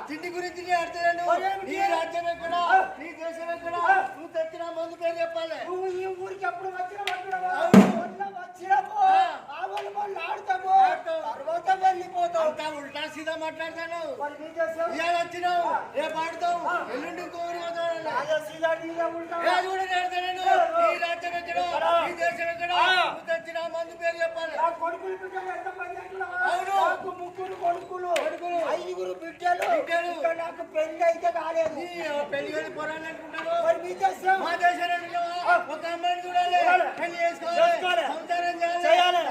తిండి గురించి అడుగుతాను. నీ రాజ్యం ఎక్కడ, నీ దేశం ఎక్కడ, నువ్వు తెచ్చిన మందు పేరు చెప్పాలి. నువ్వు ఈ ఊరికి ఎప్పుడు వచ్చినావు తర్వాత వెళ్ళిపోతావు. ఉల్టా సీదా మాట్లాడతాను. ఇవాళ వచ్చినావు, రేపు ఆడుతావు, ఎల్లుండి ఇంకో ఊరికి పోతావు. కూడా నేర్తాను. నీ రాజ్యం ఎక్కడ, నీ దేశం ఎక్కడ, నువ్వు తెచ్చిన మందు పేరు చెప్పాలి. అవును, ముగ్గురు కొడుకులు, 5 బిడ్డలు. నాకు పెళ్లి అయితే కాలేదు. పెళ్లి పొరాలు అనుకుంటారు. మా దేశం ఒక అమ్మాయిని చూడాలి, పెళ్లి చేసుకోవాలి, సంసారం చేయాలి.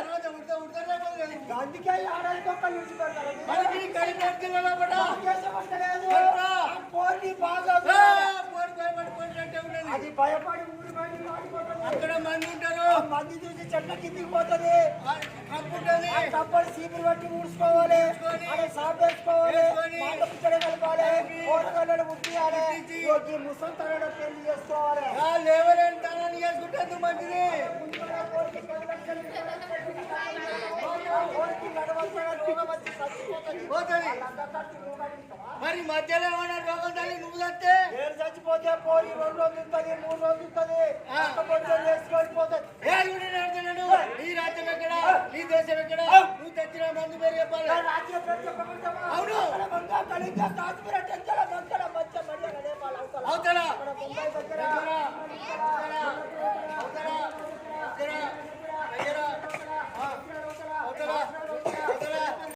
అందుకే ఆడడానికి ఒక్క యూజ్ పెడతారు. అది భయపడి ఊరి బయట అక్కడ మంది ఉంటారు. మంది చూసి చెట్ల కిందికి పోతుంది. కప్పలు సీపులు పట్టి ఊడ్చుకోవాలి, సాపు వేసుకోవాలి, కలపాలి, కూరగాయలు ముట్టియాలి, ముసంతరణ పెళ్లి చేసుకోవాలి. లేవరంతానని చేసుకుంటే మంచిది. మరి మధ్యలో ఏమన్నా రోగం తల్లి నువ్వు చస్తే చచ్చిపోతే పోయి 2 రోజులు ఉంటుంది, 3 రోజులు ఉంటుంది, వేసుకొని పోతుంది. నీ రాజ్యం ఎక్కడ, నీ దేశం ఎక్కడ, నువ్వు తెచ్చిన మందు పేరు చెప్పాలి. రాజ్యం అవును.